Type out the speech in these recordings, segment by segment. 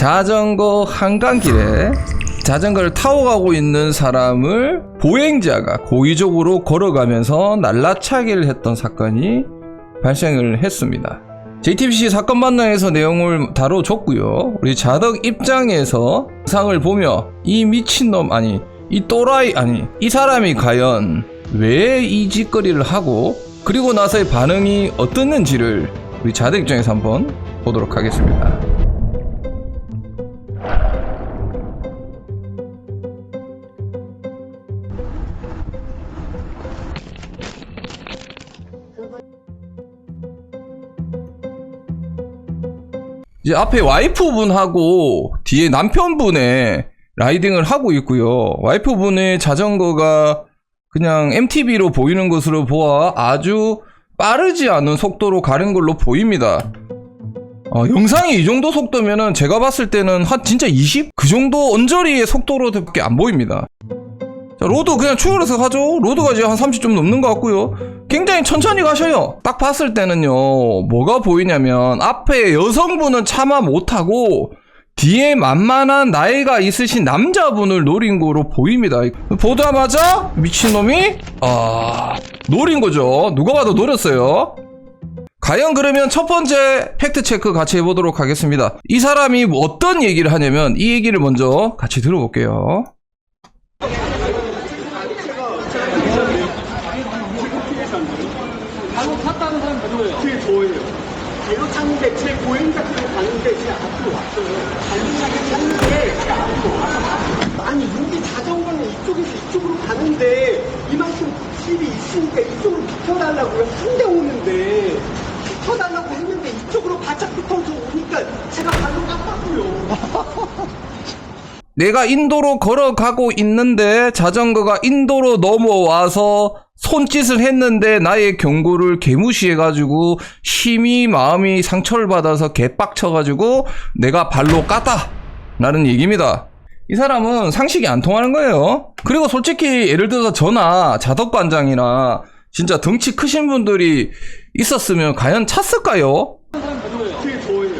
자전거 한강길에 자전거를 타고 가고 있는 사람을 보행자가 고의적으로 걸어가면서 날라차기를 했던 사건이 발생을 했습니다. JTBC 사건 반장에서 내용을 다뤄줬고요. 우리 자덕 입장에서 영상을 보며 이 미친놈 아니 이 또라이 아니 이 사람이 과연 왜 이 짓거리를 하고 그리고 나서의 반응이 어떻는지를 우리 자덕 입장에서 한번 보도록 하겠습니다. 이제 앞에 와이프분하고 뒤에 남편분의 라이딩을 하고 있고요. 와이프분의 자전거가 그냥 MTB로 보이는 것으로 보아 아주 빠르지 않은 속도로 가는 걸로 보입니다. 영상이 이 정도 속도면은 제가 봤을 때는 한 진짜 20? 그 정도 언저리의 속도로밖에 안 보입니다. 자, 로드 그냥 추월해서 가죠. 로드가 이제 한 30 좀 넘는 것 같고요. 굉장히 천천히 가셔요. 딱 봤을 때는요, 뭐가 보이냐면 앞에 여성분은 차마 못하고 뒤에 만만한 나이가 있으신 남자분을 노린 거로 보입니다. 보자마자 미친놈이 노린 거죠. 누가 봐도 노렸어요. 과연 그러면 첫 번째 팩트체크 같이 해보도록 하겠습니다. 이 사람이 어떤 얘기를 하냐면 이 얘기를 먼저 같이 들어볼게요. 잘못 탔다는 사람 누구예요? 그게 저예요. 잘못 탔는데 제 보행자길로 가는데 제 앞으로 왔어요. 잘못 탔는데 제 앞으로 왔어요. 아니 여기 자전거는 이쪽에서 이쪽으로 가는데 이만큼 길이 있으니까 이쪽으로 비켜달라고요. 한 대 오는데 비켜달라고 했는데 이쪽으로 바짝 붙어서 오니까 제가 발로 깠다고요. 내가 인도로 걸어가고 있는데 자전거가 인도로 넘어와서 손짓을 했는데 나의 경고를 개무시해가지고 심히 마음이 상처를 받아서 개빡쳐가지고 내가 발로 깠다 라는 얘기입니다. 이 사람은 상식이 안 통하는 거예요. 그리고 솔직히 예를 들어서 저나 자덕반장이나 진짜 덩치 크신 분들이 있었으면 과연 찼을까요? 그게 저예요.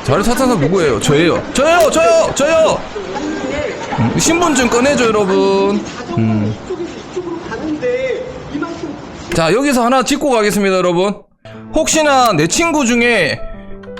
저를 탔던 사람 누구예요? 저예요. 저요! 신분증 꺼내줘 여러분. 자, 여기서 하나 짚고 가겠습니다 여러분. 혹시나 내 친구 중에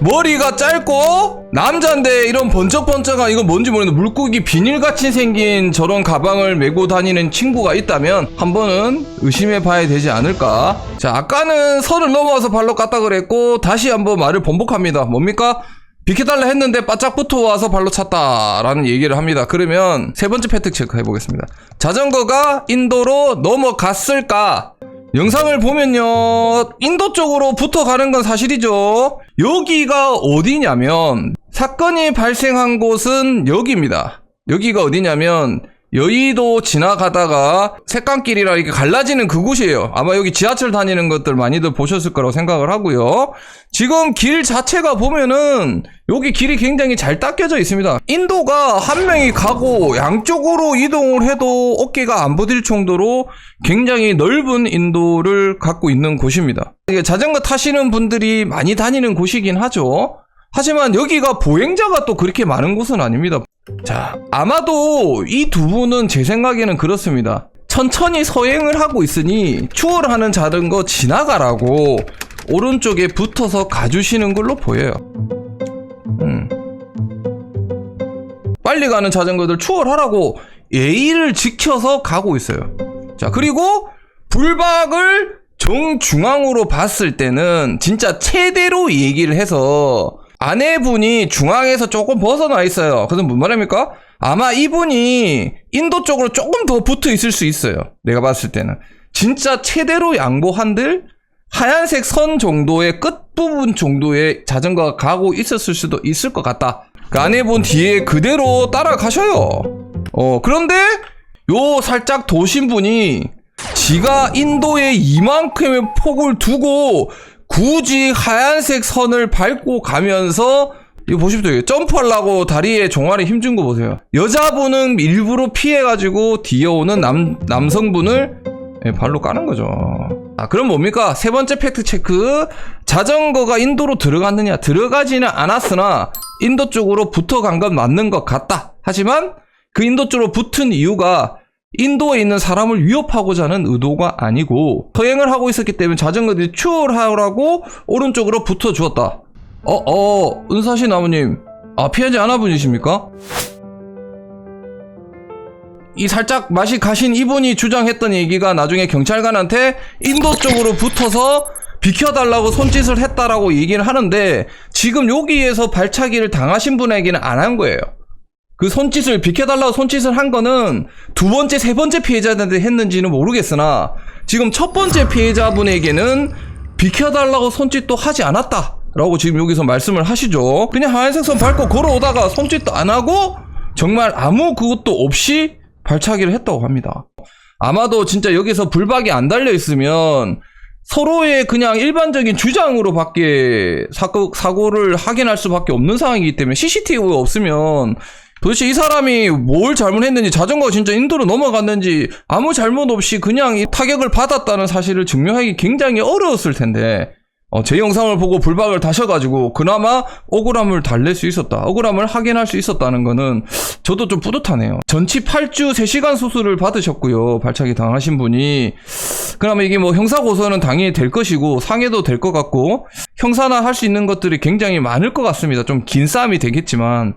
머리가 짧고 남잔데 이런 번쩍번쩍한 이건 뭔지 모르겠는데 물고기 비닐같이 생긴 저런 가방을 메고 다니는 친구가 있다면 한 번은 의심해 봐야 되지 않을까. 자, 아까는 선을 넘어와서 발로 깠다 그랬고 다시 한번 말을 번복합니다. 뭡니까? 비켜달라 했는데 바짝 붙어와서 발로 찼다 라는 얘기를 합니다. 그러면 세 번째 팩트 체크 해보겠습니다. 자전거가 인도로 넘어갔을까? 영상을 보면요, 인도 쪽으로 붙어가는 건 사실이죠. 여기가 어디냐면 사건이 발생한 곳은 여기입니다. 여기가 어디냐면 여의도 지나가다가 색강길이라 이렇게 갈라지는 그곳이에요. 아마 여기 지하철 다니는 것들 많이들 보셨을 거라고 생각을 하고요. 지금 길 자체가 보면은 여기 길이 굉장히 잘 닦여져 있습니다. 인도가 한 명이 가고 양쪽으로 이동을 해도 어깨가 안 버틸 정도로 굉장히 넓은 인도를 갖고 있는 곳입니다. 자전거 타시는 분들이 많이 다니는 곳이긴 하죠. 하지만 여기가 보행자가 또 그렇게 많은 곳은 아닙니다. 자, 아마도 이 두 분은 제 생각에는 그렇습니다. 천천히 서행을 하고 있으니 추월하는 자전거 지나가라고 오른쪽에 붙어서 가주시는 걸로 보여요. 빨리 가는 자전거들 추월하라고 예의를 지켜서 가고 있어요. 자, 그리고 불박을 정중앙으로 봤을 때는 진짜 최대로 얘기를 해서 아내분이 중앙에서 조금 벗어나 있어요. 그래서 뭔 말입니까? 아마 이분이 인도 쪽으로 조금 더 붙어 있을 수 있어요. 내가 봤을 때는. 진짜 최대로 양보한들 하얀색 선 정도의 끝부분 정도의 자전거가 가고 있었을 수도 있을 것 같다. 그 아내분 뒤에 그대로 따라가셔요. 그런데 요 살짝 도신 분이 지가 인도에 이만큼의 폭을 두고 굳이 하얀색 선을 밟고 가면서 이거 보십시오. 점프하려고 다리에 종아리 힘준 거 보세요. 여자분은 일부러 피해가지고 뒤에 오는 남성분을 발로 까는 거죠. 그럼 뭡니까? 세 번째 팩트 체크. 자전거가 인도로 들어갔느냐? 들어가지는 않았으나 인도 쪽으로 붙어간 건 맞는 것 같다. 하지만 그 인도 쪽으로 붙은 이유가 인도에 있는 사람을 위협하고자 하는 의도가 아니고 서행을 하고 있었기 때문에 자전거들이 추월하라고 오른쪽으로 붙어주었다. 은사시 나무님, 피하지 않아 분이십니까? 이 살짝 맛이 가신 이분이 주장했던 얘기가 나중에 경찰관한테 인도 쪽으로 붙어서 비켜달라고 손짓을 했다라고 얘기를 하는데, 지금 여기에서 발차기를 당하신 분에게는 안 한 거예요. 그 손짓을, 비켜달라고 손짓을 한 거는 두 번째, 세 번째 피해자한테 했는지는 모르겠으나 지금 첫 번째 피해자분에게는 비켜달라고 손짓도 하지 않았다 라고 지금 여기서 말씀을 하시죠. 그냥 하얀색 선 밟고 걸어오다가 손짓도 안 하고 정말 아무 그것도 없이 발차기를 했다고 합니다. 아마도 진짜 여기서 불박이 안 달려 있으면 서로의 그냥 일반적인 주장으로 밖에 사고를 확인할 수밖에 없는 상황이기 때문에, CCTV가 없으면 도대체 이 사람이 뭘 잘못했는지, 자전거가 진짜 인도로 넘어갔는지 아무 잘못 없이 그냥 이 타격을 받았다는 사실을 증명하기 굉장히 어려웠을 텐데, 제 영상을 보고 불박을 다셔가지고 그나마 억울함을 달랠 수 있었다, 억울함을 확인할 수 있었다는 거는 저도 좀 뿌듯하네요. 전치 8주 3시간 수술을 받으셨고요, 발차기 당하신 분이. 그나마 이게 뭐 형사고소는 당연히 될 것이고 상해도 될 것 같고 형사나 할 수 있는 것들이 굉장히 많을 것 같습니다. 좀 긴 싸움이 되겠지만,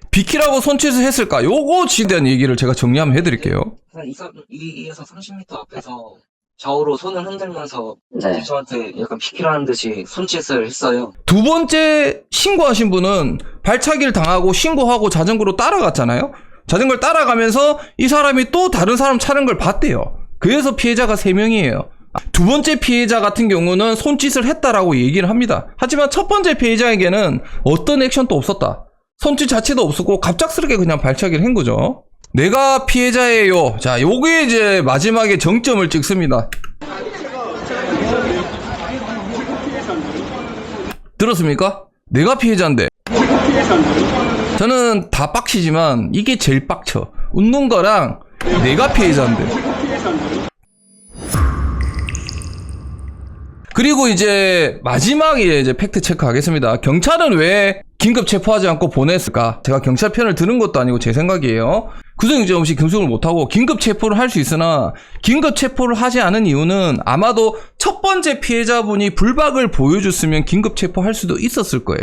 비키라고 손짓을 했을까? 요거 지에 대한 얘기를 제가 정리 한번 해드릴게요. 한 2에서 30m 앞에서 좌우로 손을 흔들면서 네. 저한테 약간 비키라는 듯이 손짓을 했어요. 두 번째 신고하신 분은 발차기를 당하고 신고하고 자전거로 따라갔잖아요. 자전거를 따라가면서 이 사람이 또 다른 사람 차는 걸 봤대요. 그래서 피해자가 3명이에요. 두 번째 피해자 같은 경우는 손짓을 했다라고 얘기를 합니다. 하지만 첫 번째 피해자에게는 어떤 액션도 없었다, 손짓 자체도 없었고 갑작스럽게 그냥 발차기를 한 거죠. 내가 피해자예요. 자, 요게 이제 마지막에 정점을 찍습니다. 들었습니까? 내가 피해자인데. 저는 다 빡치지만 이게 제일 빡쳐. 웃는 거랑 내가 피해자인데. 그리고 이제 마지막에 이제 팩트 체크하겠습니다. 경찰은 왜 긴급 체포하지 않고 보냈을까? 제가 경찰 편을 드는 것도 아니고 제 생각이에요. 구속영장 없이 금속을 못하고 긴급 체포를 할 수 있으나 긴급 체포를 하지 않은 이유는 아마도 첫 번째 피해자분이 불박을 보여줬으면 긴급 체포할 수도 있었을 거예요.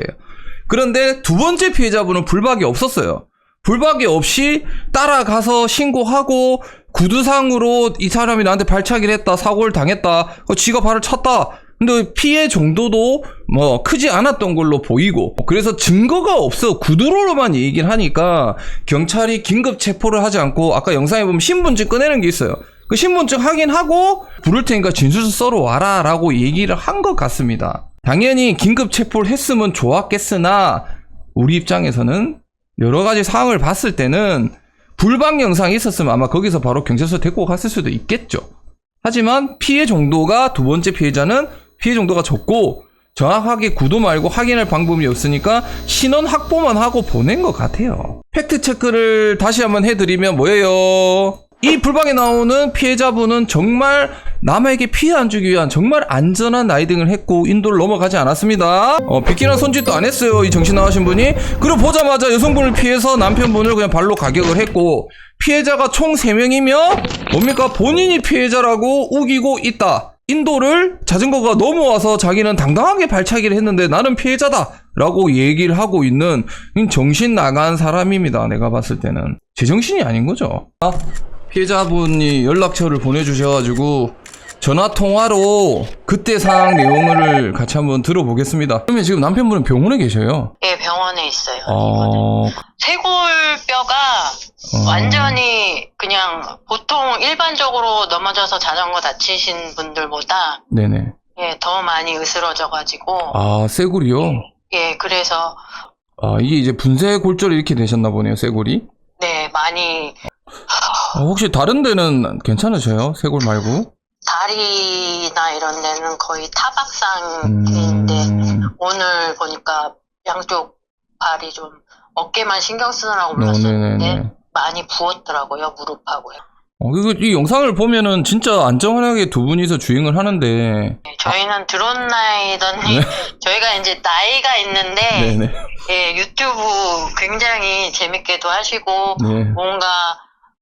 그런데 두 번째 피해자분은 불박이 없었어요. 불박이 없이 따라가서 신고하고 구두상으로 이 사람이 나한테 발차기를 했다, 사고를 당했다, 지가 발을 찼다. 근데 피해 정도도 뭐 크지 않았던 걸로 보이고, 그래서 증거가 없어 구두로만 얘기를 하니까 경찰이 긴급 체포를 하지 않고, 아까 영상에 보면 신분증 꺼내는 게 있어요. 그 신분증 확인하고 부를 테니까 진술서 써러 와라 라고 얘기를 한 것 같습니다. 당연히 긴급 체포를 했으면 좋았겠으나 우리 입장에서는 여러 가지 상황을 봤을 때는 불박 영상이 있었으면 아마 거기서 바로 경찰서 데리고 갔을 수도 있겠죠. 하지만 피해 정도가, 두 번째 피해자는 피해 정도가 적고 정확하게 구도 말고 확인할 방법이 없으니까 신원 확보만 하고 보낸 것 같아요. 팩트 체크를 다시 한번 해드리면 뭐예요? 이 불박에 나오는 피해자분은 정말 남에게 피해 안 주기 위한 정말 안전한 라이딩을 했고 인도를 넘어가지 않았습니다. 비키라는 손짓도 안 했어요, 이 정신 나가신 분이. 그리고 보자마자 여성분을 피해서 남편분을 그냥 발로 가격을 했고, 피해자가 총 3명이며 뭡니까? 본인이 피해자라고 우기고 있다. 인도를 자전거가 넘어와서 자기는 당당하게 발차기를 했는데 나는 피해자다 라고 얘기를 하고 있는 정신 나간 사람입니다. 내가 봤을 때는 제정신이 아닌 거죠. 피해자분이 연락처를 보내주셔가지고 전화통화로 그때 상황 내용을 같이 한번 들어보겠습니다. 그러면 지금 남편분은 병원에 계셔요? 예, 병원에 있어요. 쇄골뼈가 완전히 그냥 보통 일반적으로 넘어져서 자전거 다치신 분들보다 네네. 예, 더 많이 으스러져가지고. 쇄골이요? 예, 그래서. 이게 이제 분쇄 골절이 이렇게 되셨나 보네요, 쇄골이? 네, 많이. 혹시 다른 데는 괜찮으셔요? 쇄골 말고? 다리나 이런 데는 거의 타박상인데 오늘 보니까 양쪽 발이 좀 어깨만 신경 쓰느라고 불렀었는데 많이 부었더라고요, 무릎하고요. 이 영상을 보면은 진짜 안전하게 두 분이서 주행을 하는데. 네, 저희는 드론 라이더니 저희가 이제 나이가 있는데 예, 유튜브 굉장히 재밌게도 하시고, 네. 뭔가,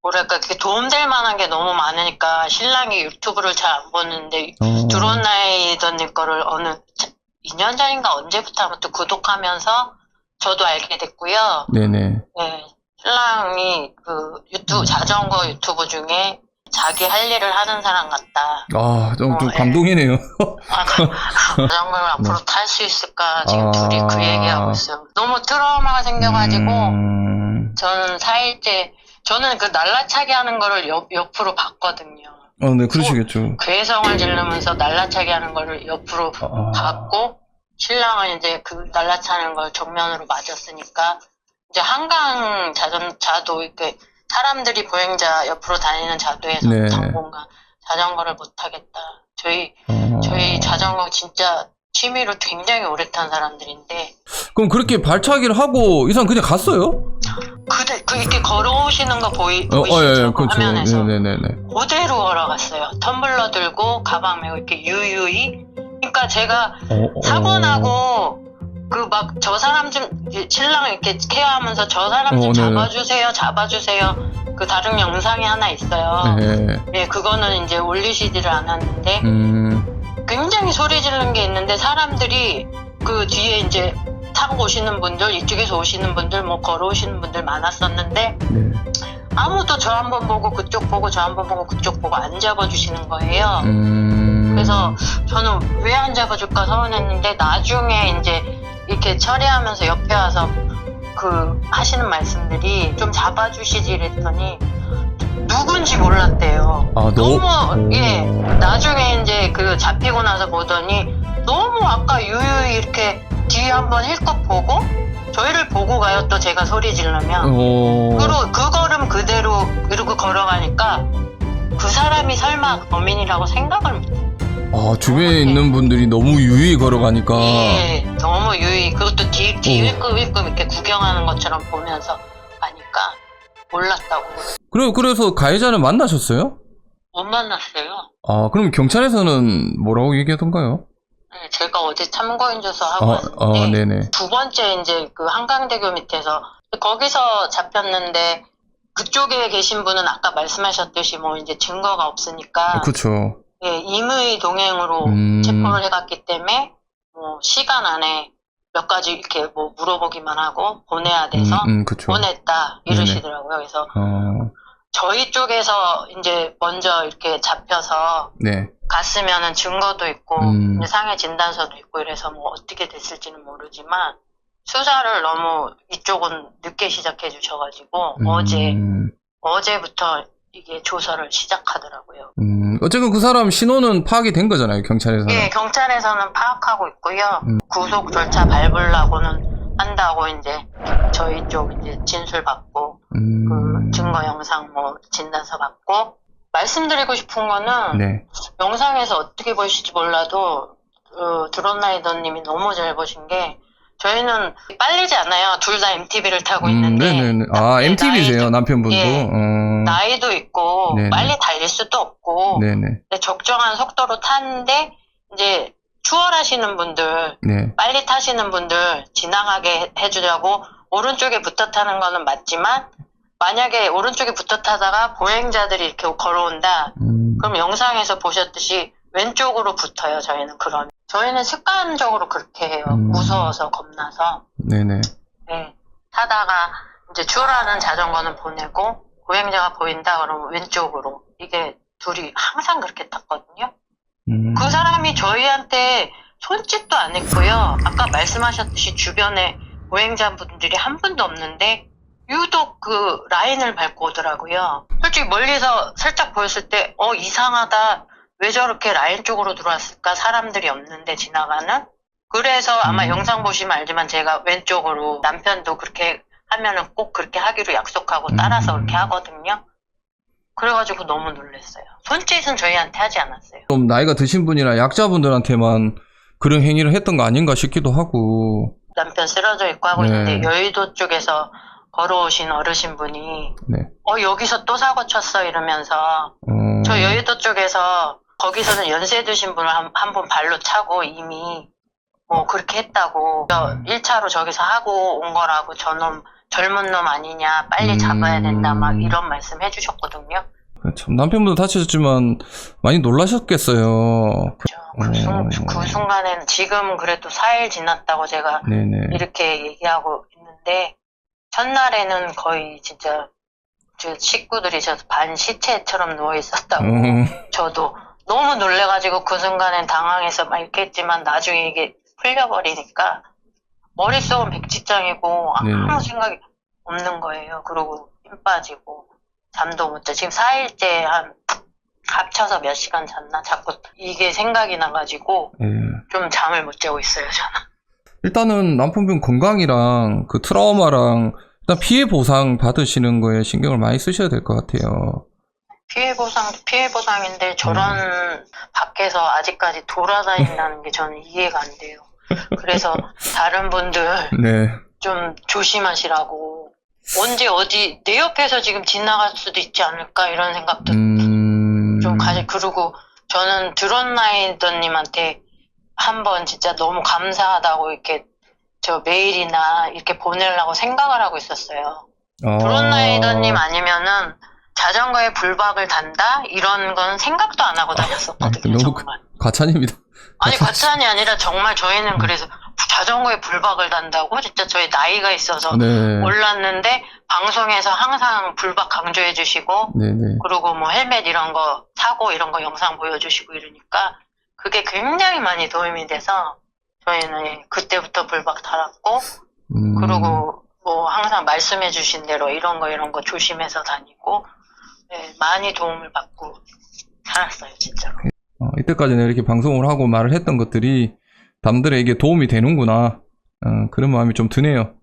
뭐랄까, 그게 도움될 만한 게 너무 많으니까, 신랑이 유튜브를 잘 안 보는데, 드론라이더님 거를 2년 전인가 언제부터 아무튼 구독하면서, 저도 알게 됐고요. 네네. 네, 신랑이 자전거 유튜브 중에, 자기 할 일을 하는 사람 같다. 아, 좀 예. 감동이네요. 자전거를 앞으로 탈 수 있을까? 지금 둘이 그 아. 얘기하고 있어요. 너무 트라우마가 생겨가지고, 저는 4일째, 저는 그 날라차기 하는 거를 옆으로 봤거든요. 네, 그러시겠죠. 괴성을 지르면서 날라차기 하는 거를 옆으로 봤고, 신랑은 이제 그 날라차는 걸 정면으로 맞았으니까, 이제 한강 자도 이렇게 사람들이 보행자 옆으로 다니는 자도에서 네. 당분간 자전거를 못 타겠다. 저희 자전거 진짜 취미로 굉장히 오래 탄 사람들인데. 그럼 그렇게 발차기를 하고 이 사람 그냥 갔어요? 이렇게 걸어오시는 거 보이시죠? 예, 그 그렇죠. 화면에서. 네네네. 그대로 걸어갔어요. 텀블러 들고 가방 메고 이렇게 유유히. 그러니까 제가 사고 나고 저 사람 좀 신랑 이렇게 케어하면서 저 사람 좀 잡아주세요. 그 다른 영상이 하나 있어요. 네. 예, 그거는 이제 올리시지를 않았는데 굉장히 소리 지르는 게 있는데 사람들이 그 뒤에 이제 타고 오시는 분들, 이쪽에서 오시는 분들, 뭐 걸어오시는 분들 많았었는데 네. 아무도 저 한 번 보고 그쪽 보고 저 한 번 보고 그쪽 보고 안 잡아주시는 거예요. 그래서 저는 왜 안 잡아줄까 서운했는데 나중에 이제 이렇게 처리하면서 옆에 와서 하시는 말씀들이 좀 잡아주시지 이랬더니 누군지 몰랐대요. 예, 나중에 이제 잡히고 나서 보더니 너무 아까 유유히 이렇게 뒤에 한번 힐끗 보고 저희를 보고 가요. 또 제가 소리 지르면 그리고 그 걸음 그대로 이러고 걸어가니까 그 사람이 설마 범인이라고 생각을 못해요. 주변에 있는 분들이 너무 유유히 걸어가니까. 예, 너무 유유히. 그것도 뒤 힐끔 이렇게 구경하는 것처럼 보면서 가니까 몰랐다고. 그래서 가해자는 만나셨어요? 못 만났어요. 그럼 경찰에서는 뭐라고 얘기하던가요? 네, 제가 어제 참고인 조사 하고 왔는데 네네. 두 번째 이제 한강대교 밑에서 거기서 잡혔는데 그쪽에 계신 분은 아까 말씀하셨듯이 뭐 이제 증거가 없으니까 그렇죠. 예, 임의 동행으로 체포를 해갔기 때문에 뭐 시간 안에 몇 가지 이렇게 뭐 물어보기만 하고 보내야 돼서 그쵸. 보냈다 이러시더라고요. 그래서 저희 쪽에서 이제 먼저 이렇게 잡혀서 네. 갔으면은 증거도 있고 이제 상해 진단서도 있고 이래서 뭐 어떻게 됐을지는 모르지만 수사를 너무 이쪽은 늦게 시작해 주셔가지고 어제부터 이게 조사를 시작하더라고요. 어쨌든 그 사람 신원은 파악이 된 거잖아요, 경찰에서는. 예, 경찰에서는 파악하고 있고요. 구속 절차 밟으려고는 한다고 이제 저희 쪽 이제 진술 받고 그 증거 영상 뭐 진단서 받고 말씀드리고 싶은 거는 네. 영상에서 어떻게 보실지 몰라도 드론라이더님이 너무 잘 보신 게 저희는 빨리지 않아요. 둘 다 MTB를 타고 있는데. 네네네. MTB세요, 남편분도? 예, 나이도 있고, 네네. 빨리 달릴 수도 없고, 네네. 근데 적정한 속도로 타는데, 이제, 추월하시는 분들, 네. 빨리 타시는 분들 지나가게 해주려고, 오른쪽에 붙어 타는 거는 맞지만, 만약에 오른쪽에 붙어 타다가 보행자들이 이렇게 걸어온다, 그럼 영상에서 보셨듯이 왼쪽으로 붙어요, 저희는 그러면. 저희는 습관적으로 그렇게 해요. 무서워서, 겁나서. 네네. 네. 타다가 이제 추월하는 자전거는 보내고 보행자가 보인다 그러면 왼쪽으로. 이게 둘이 항상 그렇게 탔거든요. 그 사람이 저희한테 손짓도 안 했고요. 아까 말씀하셨듯이 주변에 보행자분들이 한 분도 없는데 유독 그 라인을 밟고 오더라고요. 솔직히 멀리서 살짝 보였을 때 이상하다. 왜 저렇게 라인 쪽으로 들어왔을까? 사람들이 없는데 지나가는? 그래서 아마 영상 보시면 알지만 제가 왼쪽으로 남편도 그렇게 하면은 꼭 그렇게 하기로 약속하고 따라서 그렇게 하거든요. 그래가지고 너무 놀랐어요. 손짓은 저희한테 하지 않았어요. 좀 나이가 드신 분이나 약자분들한테만 그런 행위를 했던 거 아닌가 싶기도 하고. 남편 쓰러져 있고 하고 있는데 여의도 쪽에서 걸어오신 어르신분이 여기서 또 사고 쳤어 이러면서 저 여의도 쪽에서 거기서는 연세 드신 분을 한 분 발로 차고 이미 그렇게 했다고. 1차로 저기서 하고 온 거라고 저놈 젊은 놈 아니냐, 빨리 잡아야 된다, 막 이런 말씀 해주셨거든요. 참, 남편분도 다치셨지만 많이 놀라셨겠어요. 그 순간에는 지금 그래도 4일 지났다고 제가 네네. 이렇게 얘기하고 있는데, 첫날에는 거의 진짜 저 식구들이 저 반 시체처럼 누워 있었다고. 저도 너무 놀래가지고 그 순간엔 당황해서 막 이렇게 했지만 나중에 이게 풀려버리니까 머릿속은 백지장이고 아무 생각이 없는 거예요. 그리고 힘 빠지고 잠도 못 자. 지금 4일째 한 합쳐서 몇 시간 잤나 자꾸 이게 생각이 나가지고 좀 잠을 못 자고 있어요, 저는. 일단은 남편분 건강이랑 그 트라우마랑 일단 피해 보상 받으시는 거에 신경을 많이 쓰셔야 될 것 같아요. 피해 보상인데 저런 밖에서 아직까지 돌아다닌다는 게 저는 이해가 안 돼요. 그래서 다른 분들 좀 조심하시라고. 언제 어디 내 옆에서 지금 지나갈 수도 있지 않을까 이런 생각도 좀 그리고 저는 드론라이더님한테 한번 진짜 너무 감사하다고 이렇게 저 메일이나 이렇게 보내려고 생각을 하고 있었어요. 드론라이더님 아니면은 자전거에 불박을 단다? 이런 건 생각도 안 하고 다녔었거든요. 너무 정말. 과찬입니다. 아니 과찬이 아니라 정말 저희는 그래서 자전거에 불박을 단다고 진짜 저희 나이가 있어서 몰랐는데 방송에서 항상 불박 강조해 주시고 그리고 뭐 헬멧 이런 거 사고 이런 거 영상 보여주시고 이러니까 그게 굉장히 많이 도움이 돼서 저희는 그때부터 불박 달았고 그리고 뭐 항상 말씀해 주신 대로 이런 거 조심해서 다니고 많이 도움을 받고 살았어요, 진짜로. 이때까지는 이렇게 방송을 하고 말을 했던 것들이 남들에게 도움이 되는구나. 그런 마음이 좀 드네요.